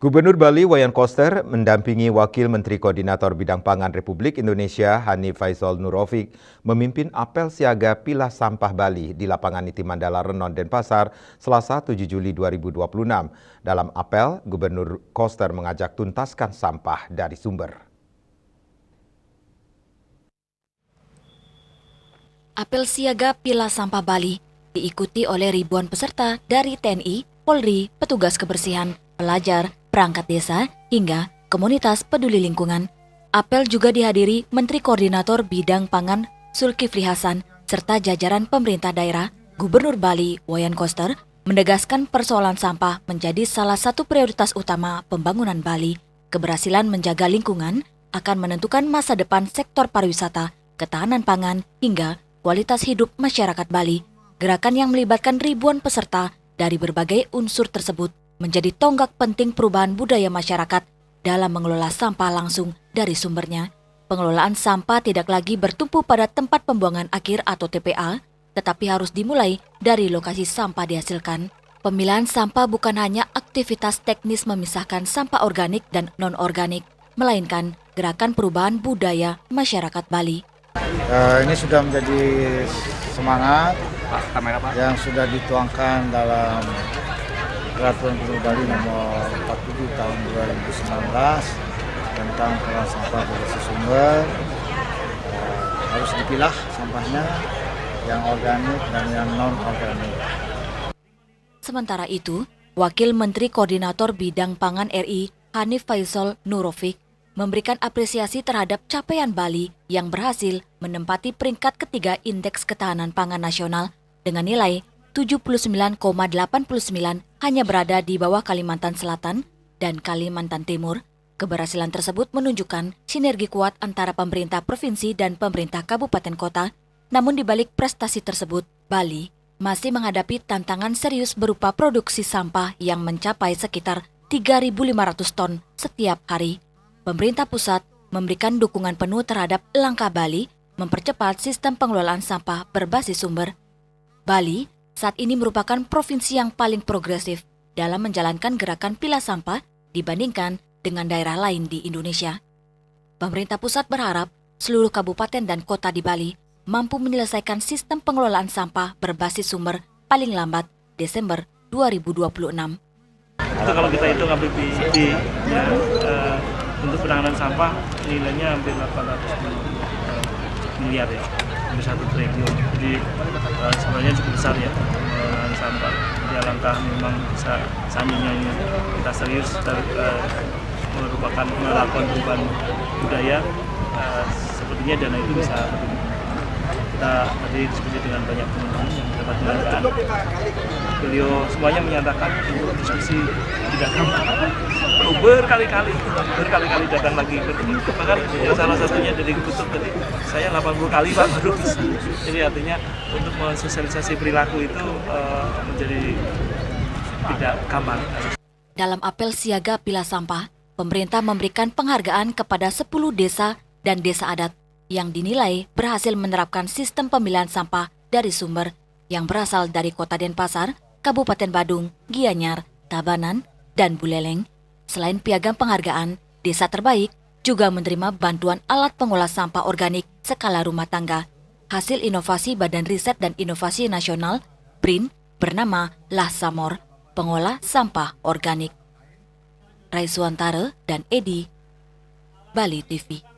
Gubernur Bali Wayan Koster mendampingi Wakil Menteri Koordinator Bidang Pangan Republik Indonesia Hanif Faisal Nurofik memimpin apel siaga pilah sampah Bali di lapangan Niti Mandala Renon Denpasar Selasa 7 Juli 2026. Dalam apel, Gubernur Koster mengajak tuntaskan sampah dari sumber. Apel siaga pilah sampah Bali diikuti oleh ribuan peserta dari TNI, Polri, petugas kebersihan, pelajar, perangkat desa, hingga komunitas peduli lingkungan. Apel juga dihadiri Menteri Koordinator Bidang Pangan Zulkifli Hasan serta jajaran pemerintah daerah. Gubernur Bali Wayan Koster menegaskan persoalan sampah menjadi salah satu prioritas utama pembangunan Bali. Keberhasilan menjaga lingkungan akan menentukan masa depan sektor pariwisata, ketahanan pangan, hingga kualitas hidup masyarakat Bali. Gerakan yang melibatkan ribuan peserta dari berbagai unsur tersebut menjadi tonggak penting perubahan budaya masyarakat dalam mengelola sampah langsung dari sumbernya. Pengelolaan sampah tidak lagi bertumpu pada tempat pembuangan akhir atau TPA, tetapi harus dimulai dari lokasi sampah dihasilkan. Pemilahan sampah bukan hanya aktivitas teknis memisahkan sampah organik dan non-organik, melainkan gerakan perubahan budaya masyarakat Bali. Ini sudah menjadi semangat yang sudah dituangkan dalam Peraturan Gubernur Bali nomor 47 tahun 2019 tentang pengelolaan sampah berbasis sumber. Harus dipilah sampahnya yang organik dan yang non-organik. Sementara itu, Wakil Menteri Koordinator Bidang Pangan RI Hanif Faisal Nurofik memberikan apresiasi terhadap capaian Bali yang berhasil menempati peringkat ketiga Indeks Ketahanan Pangan Nasional dengan nilai 79,89 hanya berada di bawah Kalimantan Selatan dan Kalimantan Timur. Keberhasilan tersebut menunjukkan sinergi kuat antara pemerintah provinsi dan pemerintah kabupaten kota. Namun di balik prestasi tersebut, Bali masih menghadapi tantangan serius berupa produksi sampah yang mencapai sekitar 3.500 ton setiap hari. Pemerintah pusat memberikan dukungan penuh terhadap langkah Bali mempercepat sistem pengelolaan sampah berbasis sumber. Bali saat ini merupakan provinsi yang paling progresif dalam menjalankan gerakan pilah sampah dibandingkan dengan daerah lain di Indonesia. Pemerintah pusat berharap seluruh kabupaten dan kota di Bali mampu menyelesaikan sistem pengelolaan sampah berbasis sumber paling lambat Desember 2026. Itu kalau kita hitung APBD untuk penanganan sampah nilainya hampir 800 miliar ya, hampir 1 triliun. Jadi sebenarnya cukup besar ya penanganan sampah. Jadi alangkah memang seandainya kita serius merupakan melakukan perubahan budaya, sepertinya dana itu bisa kita tadi diskusi dengan banyak teman-teman yang dapat mengatakan beliau semuanya menyatakan untuk diskusi tidak gampang, perlu berkali-kali datang lagi bahkan salah satunya dari kutub tadi saya 80 kali Pak baru bisa. Jadi artinya untuk mensosialisasi perilaku itu menjadi tidak gampang. Dalam apel siaga pilah sampah, pemerintah memberikan penghargaan kepada 10 desa dan desa adat yang dinilai berhasil menerapkan sistem pemilahan sampah dari sumber yang berasal dari Kota Denpasar, Kabupaten Badung, Gianyar, Tabanan, dan Buleleng. Selain piagam penghargaan, desa terbaik juga menerima bantuan alat pengolah sampah organik skala rumah tangga, hasil inovasi Badan Riset dan Inovasi Nasional, BRIN, bernama Lahsamor, pengolah sampah organik. Raisuantara dan Edi, Bali TV.